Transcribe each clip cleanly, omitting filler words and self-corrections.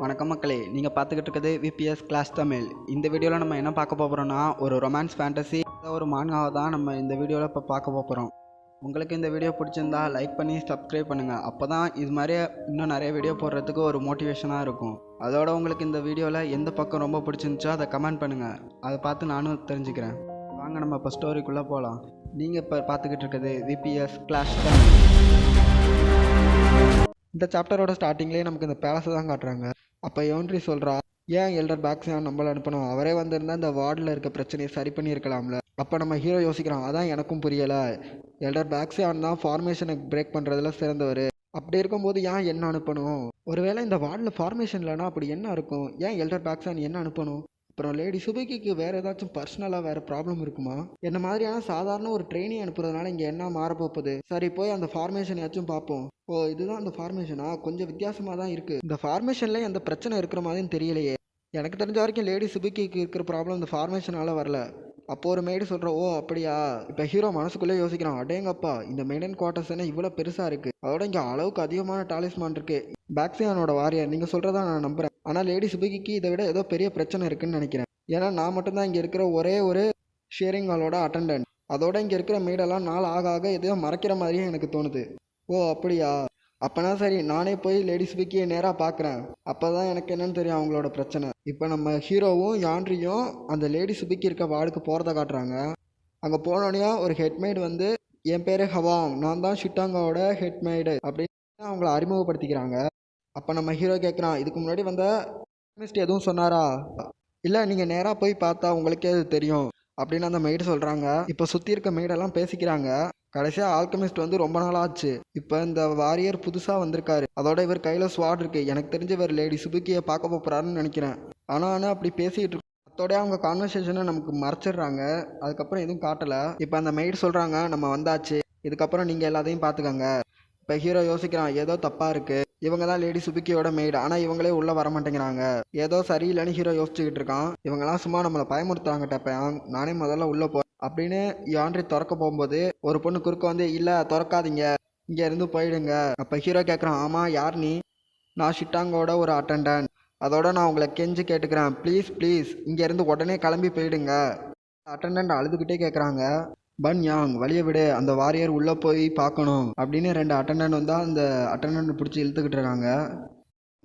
வணக்கம் மக்களே, நீங்கள் பார்த்துக்கிட்டு இருக்கிறது விபிஎஸ் கிளாஸ் தமிழ். இந்த வீடியோவில் நம்ம என்ன பார்க்க போகிறோம்னா, ஒரு ரொமான்ஸ் ஃபேண்டசி ஒரு மான்காவை தான் நம்ம இந்த வீடியோவில் இப்போ பார்க்க போகிறோம். உங்களுக்கு இந்த வீடியோ பிடிச்சிருந்தா லைக் பண்ணி சப்ஸ்கிரைப் பண்ணுங்கள். அப்போ தான் இது மாதிரி இன்னும் நிறைய வீடியோ போடுறதுக்கு ஒரு மோட்டிவேஷனாக இருக்கும். அதோட உங்களுக்கு இந்த வீடியோவில் எந்த பக்கம் ரொம்ப பிடிச்சிருந்துச்சோ அதை கமெண்ட் பண்ணுங்கள். அதை பார்த்து நானும் தெரிஞ்சுக்கிறேன். வாங்க நம்ம இப்போ ஸ்டோரிக்குள்ளே போகலாம். நீங்கள் இப்போ பார்த்துக்கிட்டு இருக்கிறது விபிஎஸ் கிளாஸ் தமிழ். இந்த சாப்டரோட ஸ்டார்டிங்லேயே நமக்கு இந்த பேலஸை தான் காட்டுறாங்க. அப்போ யோன்ட்ரி சொல்கிறா, ஏன் எல்டர் பேக்ஸியான் நம்மளை அனுப்பணும், அவரே வந்திருந்தால் இந்த வார்டில் இருக்க பிரச்சனையை சரி பண்ணியிருக்கலாம்ல. அப்போ நம்ம ஹீரோ யோசிக்கிறான், அதான் எனக்கும் புரியலை. எல்டர் பேக்ஸியான் தான் ஃபார்மேஷனை பிரேக் பண்ணுறதுல சிறந்தவர். அப்படி இருக்கும்போது ஏன் என்ன அனுப்பணும்? ஒருவேளை இந்த வார்டில் ஃபார்மேஷன் இல்லைனா அப்படி என்ன இருக்கும்? ஏன் எல்டர் பேக்ஸியான் என்ன அனுப்பணும்? அப்புறம் லேடி சுபைக்கு வேறு ஏதாச்சும் பர்சனலாக வேறு ப்ராப்ளம் இருக்குமா? என்ன மாதிரியான சாதாரண ஒரு ட்ரெயினி அனுப்புறதுனால இங்கே என்ன மாறப்போகுது? சரி, போய் அந்த ஃபார்மேஷன் ஏதாச்சும் பார்ப்போம். ஓ, இதுதான் அந்த ஃபார்மேஷனா? கொஞ்சம் வித்தியாசமாக தான் இருக்குது. இந்த ஃபார்மேஷனில் எந்த பிரச்சனை இருக்கிற மாதிரின்னு தெரியலையே. எனக்கு தெரிஞ்ச வரைக்கும் லேடி சுபைக்கு இருக்கிற ப்ராப்ளம் இந்த ஃபார்மேஷனால் வரல. அப்போ ஒரு மெய்டு சொல்கிற, ஓ அப்படியா? இப்போ ஹீரோ மனசுக்குள்ளே யோசிக்கிறான், அடேங்கப்பா, இந்த மெய்டன் குவார்ட்டர்ஸ் என்ன இவ்வளோ பெருசாக இருக்குது. அதோட இங்கே அளவுக்கு அதிகமான டாலிஸ்மான் இருக்குது. பேக்ஸியானோட வாரியர் நீங்கள் சொல்கிறதா நான் நம்புகிறேன். ஆனால் லேடி சுபைக்கு இதை விட ஏதோ பெரிய பிரச்சனை இருக்குன்னு நினைக்கிறேன். ஏன்னா நான் மட்டும்தான் இங்கே இருக்கிற ஒரே ஒரு ஷேரிங் ஹாலோட அட்டண்டன்ட். அதோட இங்கே இருக்கிற மெய்டெல்லாம் நாள் ஆக ஆக எதையோ மறைக்கிற மாதிரியே எனக்கு தோணுது. ஓ அப்படியா? அப்போனா சரி, நானே போய் லேடி சுபிக்கியை நேராக பார்க்குறேன். அப்போ தான் எனக்கு என்னன்னு தெரியும் அவங்களோட பிரச்சனை. இப்போ நம்ம ஹீரோவும் யான்ட்ரியும் அந்த லேடி சுபிக்கி இருக்க வார்டுக்கு போகிறத காட்டுறாங்க. அங்கே போனோடனே ஒரு ஹெட்மெய்டு வந்து, என் பேர் ஹவாம், நான் தான் ஷிட்டாங்கோட ஹெட்மெய்டு அப்படின்னு அவங்கள அறிமுகப்படுத்திக்கிறாங்க. அப்போ நம்ம ஹீரோ கேட்குறான், இதுக்கு முன்னாடி வந்த மிஸ்ட் எதுவும் சொன்னாரா? இல்லை, நீங்கள் நேராக போய் பார்த்தா உங்களுக்கே அது தெரியும் அப்படின்னு அந்த மெய்டு சொல்கிறாங்க. இப்போ சுற்றி இருக்க மெய்டெல்லாம் பேசிக்கிறாங்க. கடைசியாக ஆல்கமிஸ்ட் வந்து ரொம்ப நாள் ஆச்சு. இப்போ இந்த வாரியர் புதுசாக வந்திருக்காரு. அதோட இவர் கையில் ஸ்வாட் இருக்கு. எனக்கு தெரிஞ்ச இவர் லேடி சுபுக்கியை பார்க்க போகிறாருன்னு நினைக்கிறேன். ஆனால் அப்படி பேசிகிட்டு இருக்கு. அதோடய அவங்க கான்வர்சேஷனை நமக்கு மறைச்சிடுறாங்க. அதுக்கப்புறம் எதுவும் காட்டலை. இப்போ அந்த மெய்டு சொல்கிறாங்க, நம்ம வந்தாச்சு, இதுக்கப்புறம் நீங்கள் எல்லாத்தையும் பார்த்துக்கங்க. இப்போ ஹீரோ யோசிக்கிறான், ஏதோ தப்பாக இருக்குது. இவங்க தான் லேடி சுபிக்கியோட மெய்டு, ஆனால் இவங்களே உள்ளே வர மாட்டேங்கிறாங்க. ஏதோ சரியில்லைன்னு ஹீரோ யோசிச்சுக்கிட்டு இருக்கான். இவங்கெல்லாம் சும்மா நம்மளை பயமுறுத்துறாங்க டப்பேன், நானே முதல்ல உள்ளே போ அப்படின்னு யான்ட்ரி திறக்க போகும்போது ஒரு பொண்ணு குறுக்க வந்து, இல்லை திறக்காதீங்க, இங்கே இருந்து போயிடுங்க. அப்போ ஹீரோ கேட்குறான், ஆமாம் யார் நீ? நான் ஷிட்டாங்கோட ஒரு அட்டண்டன்ட். அதோட நான் உங்களை கெஞ்சி கேட்டுக்கிறேன், ப்ளீஸ் ப்ளீஸ் இங்கேருந்து உடனே கிளம்பி போயிடுங்க. அட்டண்டன்ட் அழுதுகிட்டே கேட்குறாங்க, பன் யாங் வழியை விடு, அந்த வாரியர் உள்ளே போய் பார்க்கணும் அப்படின்னு 2 அட்டண்டன்ட் வந்தால் அந்த அட்டண்டன்ட் பிடிச்சி இழுத்துக்கிட்டு இருக்காங்க.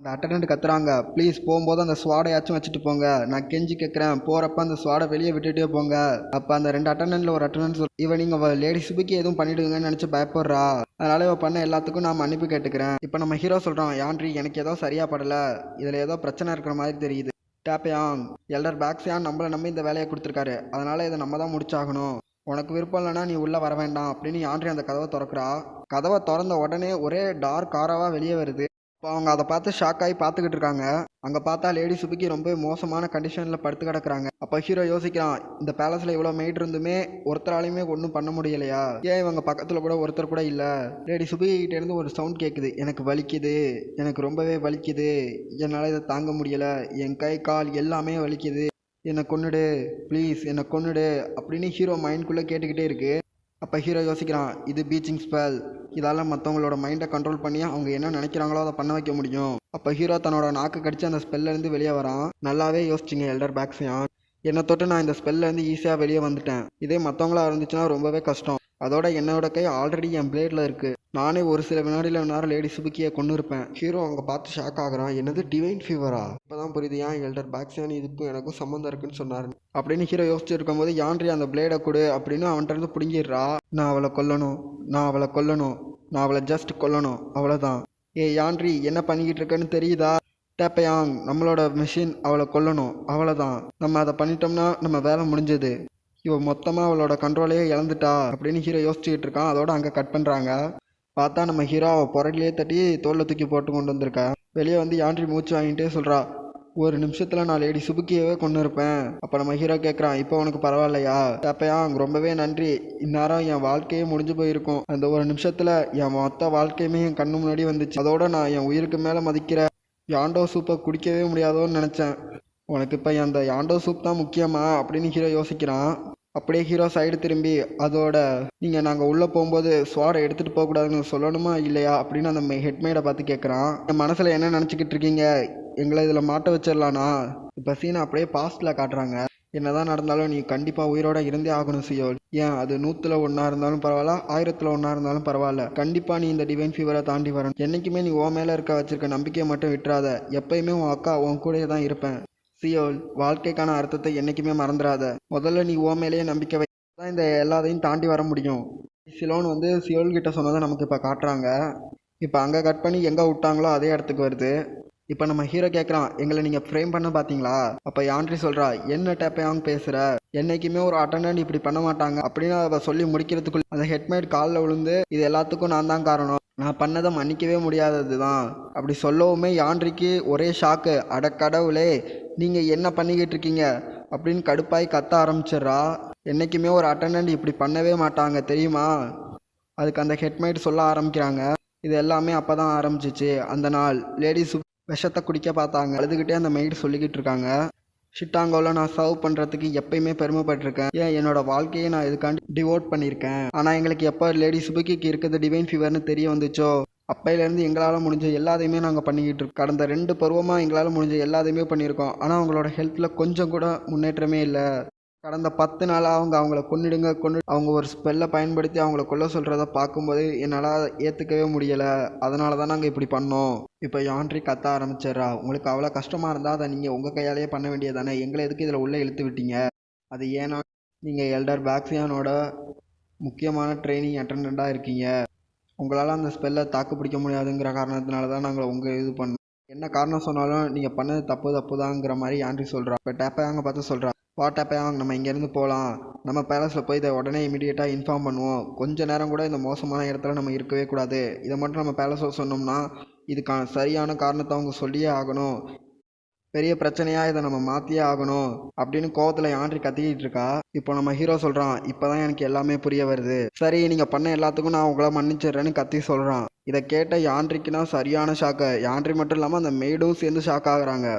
அந்த அட்டண்டன்ட் கத்துறாங்க, ப்ளீஸ் போகும்போது அந்த ஸ்வாடையாச்சும் வச்சுட்டு போங்க, நான் கெஞ்சி கேட்குறேன், போகிறப்ப அந்த ஸ்வாடை வெளியே விட்டுட்டே போங்க. அப்போ அந்த 2 அட்டண்டன்ட்ல ஒரு அட்டண்டன்ட் சொல், இவன் நீங்கள் லேடி சுபிக்கு எதுவும் பண்ணிவிடுங்கன்னு நினச்சி பயப்படுறா, அதனால இவன் பண்ண எல்லாத்துக்கும் நான் மன்னிப்பு கேட்டுக்கிறேன். இப்போ நம்ம ஹீரோ சொல்கிறான், யான்ட்ரி எனக்கு ஏதோ சரியாக படலை, இதில் ஏதோ பிரச்சனை இருக்கிற மாதிரி தெரியுது. டேப்பயாங், எல்டர் பேக்ஸியான் நம்மளை நம்பி இந்த வேலையை கொடுத்துருக்காரு, அதனால் இதை நம்ம தான் முடிச்சாகணும். உனக்கு விருப்பம் இல்லைனா நீ உள்ளே வர வேண்டாம் அப்படின்னு யான்ட்ரி அந்த கதவை திறக்கிறா. கதவை திறந்த உடனே ஒரே டார்க் காராவாக வெளியே வருது. இப்போ அவங்க அதை பார்த்து ஷாக் ஆகி பார்த்துக்கிட்டு இருக்காங்க. அங்கே பார்த்தா லேடி சுபிக்கி ரொம்ப மோசமான கண்டிஷனில் படுத்து கிடக்குறாங்க. அப்போ ஹீரோ யோசிக்கிறான், இந்த பேலஸில் இவ்வளோ மெய்ட் இருந்துமே ஒருத்தராலையுமே ஒன்றும் பண்ண முடியலையா? ஏன் இவங்க பக்கத்தில் கூட ஒருத்தர் கூட இல்லை? லேடி சுபிக்கிட்டேருந்து ஒரு சவுண்ட் கேட்குது, எனக்கு வலிக்குது, எனக்கு ரொம்பவே வலிக்குது, என்னால் இதை தாங்க முடியலை, என் கை கால் எல்லாமே வலிக்குது, என்னை கொன்னுடு ப்ளீஸ், என்னை கொன்னுடு அப்படின்னு ஹீரோ மைண்ட்குள்ளே கேட்டுக்கிட்டே இருக்கு. அப்போ ஹீரோ யோசிக்கிறான், இது பீச்சிங் ஸ்பெல், இதால் மற்றவங்களோட மைண்டை கண்ட்ரோல் பண்ணி அவங்க என்ன நினைக்கிறாங்களோ அதை பண்ண வைக்க முடியும். அப்போ ஹீரோ தன்னோட நாக்கு கடிச்சு அந்த ஸ்பெல்லேருந்து வெளியே வரான். நல்லாவே யோசிச்சிங்க எல்டர் பேக்ஸியான், என்னை தொட்டு நான் இந்த ஸ்பெல்லேருந்து ஈஸியாக வெளியே வந்துட்டேன். இதே மற்றவங்களா இருந்துச்சுன்னா ரொம்பவே கஷ்டம். அதோட என்னோட கை ஆல்ரெடி என் பிளேடில் இருக்குது. நானே ஒரு சில வினாடியில் நேரம் லேடி சுபிக்கியை கொண்டு இருப்பேன். ஹீரோ அவங்க பார்த்து ஷாக் ஆகுறான், என்னது டிவைன் ஃபீவரா? இப்போதான் புரியுது ஏன் எல்டர் பேக்ஸியான் இதுக்கும் எனக்கும் சம்மந்தம் இருக்குன்னு சொன்னார் அப்படின்னு ஹீரோ யோசிச்சு இருக்கும்போது, யான்ட்ரி அந்த பிளேடை கொடு அப்படின்னு அவன்கிட்ட இருந்து பிடுங்கிடுறா. நான் அவளை கொல்லணும், நான் அவளை கொல்லணும், நான் அவளை ஜஸ்ட் கொல்லணும், அவ்வளோதான். ஏ யான்ட்ரி, என்ன பண்ணிக்கிட்டு இருக்கேன்னு தெரியுதா? டேப்பயாங், நம்மளோட மிஷின் அவளை கொல்லணும், அவ்வளோதான். நம்ம அதை பண்ணிட்டோம்னா நம்ம வேலை முடிஞ்சது. இவன் மொத்தமாக அவளோட கண்ட்ரோலையே இழந்துட்டா அப்படின்னு ஹீரோ யோசிச்சுக்கிட்டு இருக்கான். அதோட அங்கே கட் பண்ணுறாங்க. பார்த்தா நம்ம ஹீரோ அவள் புரட்டிலே தட்டி தோளில் தூக்கி போட்டு கொண்டு வந்திருக்கா. வெளியே வந்து யான்ட்ரி மூச்சு வாங்கிட்டே சொல்கிறா, ஒரு நிமிஷத்தில் நான் லேடி சுபுக்கியவே கொண்டு இருப்பேன். அப்போ நம்ம ஹீரோ கேட்குறான், இப்போ உனக்கு பரவாயில்லையா? அப்பயாங், ரொம்பவே நன்றி, இந்நேரம் என் வாழ்க்கையே முடிஞ்சு போயிருக்கும். அந்த ஒரு நிமிஷத்தில் என் மொத்த வாழ்க்கையுமே என் கண்ணு முன்னாடி வந்துச்சு. அதோட நான் என் உயிருக்கு மேலே மதிக்கிற யாண்டோ சூப்பை குடிக்கவே முடியாதோன்னு நினச்சேன். உனக்கு இப்போ அந்த யாண்டோ சூப் தான் முக்கியமா அப்படின்னு ஹீரோ யோசிக்கிறான். அப்படியே ஹீரோ சைடு திரும்பி அதோட நீங்கள் நாங்கள் உள்ளே போகும்போது ஸ்வாடை எடுத்துகிட்டு போகக்கூடாதுன்னு சொல்லணுமா இல்லையா அப்படின்னு அந்த ஹெட்மேடை பார்த்து கேட்குறான். என் மனசில் என்ன நினச்சிக்கிட்டு இருக்கீங்க, எங்களை இதில் மாட்ட வச்சிடலானா? இப்போ சீனை அப்படியே பாஸ்டில் காட்டுறாங்க. என்னதான் நடந்தாலும் நீ கண்டிப்பாக உயிரோட இருந்தே ஆகணும் சியோல். ஏன் அது 100ல் 1 இருந்தாலும் பரவாயில்ல, 1000ல் 1 இருந்தாலும் பரவாயில்ல, கண்டிப்பாக நீ இந்த டிவைன் ஃபீவரை தாண்டி வரணும். என்றைக்குமே நீ உன் மேலே வச்சிருக்க நம்பிக்கையை மட்டும் விட்டுறாத. எப்பயுமே உன் அக்கா உன் கூடயே தான் இருப்பேன் சியோல். வாழ்க்கைக்கான அர்த்தத்தை என்றைக்குமே மறந்துடாத. முதல்ல நீ உன் மேலேயே நம்பிக்கை வை, தான் இந்த எல்லாத்தையும் தாண்டி வர முடியும். சிலோன் சியோல் கிட்ட சொன்னதை நமக்கு இப்போ காட்டுறாங்க. இப்போ அங்கே கட் பண்ணி எங்கே விட்டாங்களோ அதே இடத்துக்கு வருது. இப்போ நம்ம ஹீரோ கேட்குறான், எங்களை நீங்கள் ஃப்ரேம் பண்ண பார்த்தீங்களா? அப்போ யான்ட்ரி சொல்கிறா, என்ன டேப்பையாங் பேசுகிற, என்னைக்குமே ஒரு அட்டண்டன்ட் இப்படி பண்ண மாட்டாங்க அப்படின்னு அவள் சொல்லி முடிக்கிறதுக்குள்ள அந்த ஹெட்மேட் காலில் விழுந்து, இது எல்லாத்துக்கும் நான் தான் காரணம், நான் பண்ணதை மன்னிக்கவே முடியாதது தான் அப்படி சொல்லவுமே யான்ட்ரிக்கு ஒரே ஷாக்கு. அடக்கடவுளே, நீங்கள் என்ன பண்ணிக்கிட்டு இருக்கீங்க அப்படின்னு கடுப்பாய் கத்த ஆரம்பிச்சிட்றா. என்றைக்குமே ஒரு அட்டண்டன்ட் இப்படி பண்ணவே மாட்டாங்க தெரியுமா? அதுக்கு அந்த ஹெட்மேட் சொல்ல ஆரம்பிக்கிறாங்க. இது எல்லாமே அப்போ தான் ஆரம்பிச்சிச்சு. அந்த நாள் லேடிஸ் விஷத்தை குடிக்க பார்த்தாங்க. அழுதுகிட்டே அந்த மெய்டு சொல்லிக்கிட்டு இருக்காங்க. ஷிட்டாங்கோவில் நான் சர்வ் பண்ணுறதுக்கு எப்பயுமே பெருமைப்பட்டிருக்கேன். ஏன் என்னோட வாழ்க்கையை நான் இதுக்காண்டி டிவோட் பண்ணியிருக்கேன். ஆனால் எங்களுக்கு எப்போ லேடி சுபுக்கிக்கு இருக்கிறது டிவைன் ஃபீவர்னு தெரிய வந்துச்சோ அப்பையிலேருந்து எங்களால் முடிஞ்ச எல்லாத்தையுமே நாங்கள் பண்ணிக்கிட்டு இருக்கோம். கடந்த 2 பருவமாக எங்களால் முடிஞ்ச எல்லாத்தையுமே பண்ணியிருக்கோம். ஆனால் அவங்களோட ஹெல்த்தில் கொஞ்சம் கூட முன்னேற்றமே இல்லை. கடந்த 10 நாளாக அவங்கள கொன்னுடுங்க அவங்க ஒரு ஸ்பெல்லை பயன்படுத்தி அவங்கள கொல்ல சொல்கிறத பார்க்கும்போது என்னால் ஏற்றுக்கவே முடியலை. அதனால தான் நாங்கள் இப்படி பண்ணோம். இப்போ யான்ட்ரி கத்த ஆரம்பிச்சிட்றா. உங்களுக்கு அவ்வளோ கஷ்டமாக இருந்தால் அதை நீங்கள் உங்கள் கையாலேயே பண்ண வேண்டியதானே, எங்களை எதுக்கு இதில் உள்ளே இழுத்து விட்டீங்க? அது ஏன்னா நீங்கள் எல்டர் பேக்ஸியானோட முக்கியமான ட்ரைனிங் அட்டண்டண்ட்டாக இருக்கீங்க. உங்களால் அந்த ஸ்பெல்லை தாக்கு பிடிக்க முடியாதுங்கிற காரணத்தினால தான் நாங்கள் உங்கள் இது பண்ணோம். என்ன காரணம் சொன்னாலும் நீங்கள் பண்ணது தப்பு தாங்கிற மாதிரி யான்ட்ரி சொல்கிறா. இப்போ டேப்பையாங்க பார்த்து சொல்கிறா, டேப்பையாங் நம்ம இங்கேருந்து போகலாம். நம்ம பேலஸில் போய் இதை உடனே இமீடியட்டாக இன்ஃபார்ம் பண்ணுவோம். கொஞ்ச நேரம் கூட இந்த மோசமான இடத்துல நம்ம இருக்கவே கூடாது. இதை மட்டும் நம்ம பேலஸில் சொன்னோம்னா இதுக்கான சரியான காரணத்தை அவங்க சொல்லியே ஆகணும். பெரிய பிரச்சனையாக இதை நம்ம மாற்றியே ஆகணும் அப்படின்னு கோவத்தில் யான்ட்ரி கத்திக்கிட்டு இருக்கா. இப்போ நம்ம ஹீரோ சொல்கிறான், இப்போ தான் எனக்கு எல்லாமே புரிய வருது. சரி, நீங்கள் பண்ண எல்லாத்துக்கும் நான் உங்களை மன்னிச்சிடுறேன்னு கத்தி சொல்கிறான். இதை கேட்ட யான்ட்ரிக்குனா சரியான ஷாக்கு. யான்ட்ரி மட்டும் இல்லாமல் அந்த மெய்டும் சேர்ந்து ஷாக் ஆகுறாங்க.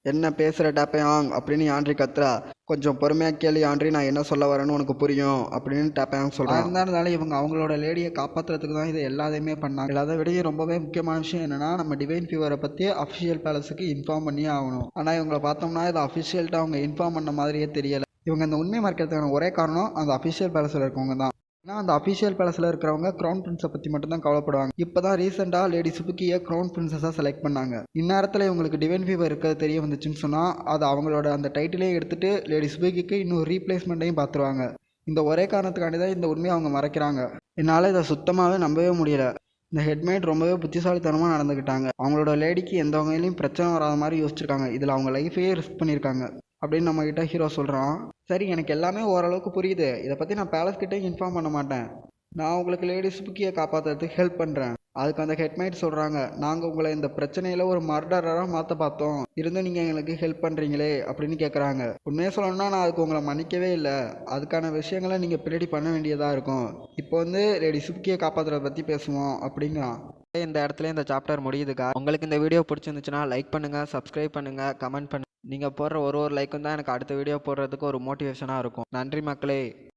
என்ன பேசுகிற டேப்பையாங் அப்படின்னு யான்ட்ரி கத்துறா. கொஞ்சம் பொறுமையாக கேள்வி யான்ட்ரி, நான் என்ன சொல்ல வரேன்னு உனக்கு புரியும் அப்படின்னு டேப்பையாங் சொல்கிறான். இருந்தாலும் இவங்க அவங்களோட லேடியை காப்பாற்றுறதுக்கு தான் இதை எல்லாத்தையுமே பண்ணாங்க. எல்லாத விடையும் ரொம்பவே முக்கியமான விஷயம் என்னென்னா, நம்ம டிவைன் ஃபீவரை பற்றி அஃபிஷியல் பேலஸுக்கு இன்ஃபார்ம் பண்ணியே ஆகணும். ஆனால் இவங்களை பார்த்தோம்னா இதை அஃபிஷியல்ட்டாக அவங்க இன்ஃபார்ம் பண்ண மாதிரியே தெரியலை. இவங்க அந்த உண்மை மறைக்கிறதுக்கான ஒரே காரணம் அந்த அஃபிஷியல் பேலஸில் இருக்கவங்க தான். ஏன்னா அந்த அஃபிஷியல் பேலஸில் இருக்கிறவங்க க்ரௌன் பிரின்ஸை பற்றி மட்டும்தான் கவலைப்படுவாங்க. இப்போ தான் ரீசெண்டாக லேடி சுபுக்கியை க்ரௌன் பிரின்ஸஸாக செலக்ட் பண்ணாங்க. இந்நேரத்தில் இவங்களுக்கு டிவைன் ஃபீவர் இருக்கிறது தெரிய வந்துச்சுன்னு சொன்னால் அது அவங்களோட அந்த டைட்டிலையும் எடுத்துகிட்டு லேடி சுபுக்கிக்கு இன்னும் ரீப்ளேஸ்மெண்ட்டையும் பார்த்துருவாங்க. இந்த ஒரே காரணத்துக்காண்டி தான் இந்த உண்மையை அவங்க மறைக்கிறாங்க. என்னால் இதை சுத்தமாகவே நம்பவே முடியலை. இந்த ஹெட்மேட் ரொம்பவே புத்திசாலித்தனமாக நடந்துக்கிட்டாங்க. அவங்களோட லேடிக்கு எந்த வகையிலையும் பிரச்சனை வராத மாதிரி யோசிச்சிருக்காங்க. இதில் அவங்க லைஃபையே ரிஸ்க் பண்ணியிருக்காங்க அப்படின்னு நம்மக்கிட்ட ஹீரோ சொல்கிறான். சரி, எனக்கு எல்லாமே ஓரளவுக்கு புரியுது. இதை பற்றி நான் பேலஸ் கிட்டே இன்ஃபார்ம் பண்ண மாட்டேன். நான் உங்களுக்கு லேடிஸ் புக்கியை காப்பாற்றுறதுக்கு ஹெல்ப் பண்ணுறேன். அதுக்கு அந்த ஹெட்மேட் சொல்கிறாங்க, நாங்கள் உங்களை இந்த பிரச்சனையில் ஒரு மர்டராக மாற்ற பார்த்தோம், இருந்தும் நீங்கள் எங்களுக்கு ஹெல்ப் பண்ணுறீங்களே அப்படின்னு கேட்குறாங்க. உண்மையாக சொல்லணும்னா நான் அதுக்கு உங்களை மன்னிக்கவே இல்லை. அதுக்கான விஷயங்களை நீங்கள் பின்னாடி பண்ண வேண்டியதாக இருக்கும். இப்போ லேடி சுப்கியை காப்பாற்றுறத பற்றி பேசுவோம் அப்படிங்கிறான். இந்த இடத்துல இந்த சாப்டர் முடியுதுக்கா. உங்களுக்கு இந்த வீடியோ பிடிச்சிருந்துச்சுன்னா லைக் பண்ணுங்கள், சப்ஸ்கிரைப் பண்ணுங்கள், கமெண்ட் பண்ணுங்கள். நீங்கள் போடுற ஒரு லைக்கும் தான் எனக்கு அடுத்த வீடியோ போடுறதுக்கு ஒரு மோட்டிவேஷனாக இருக்கும். நன்றி மக்களே.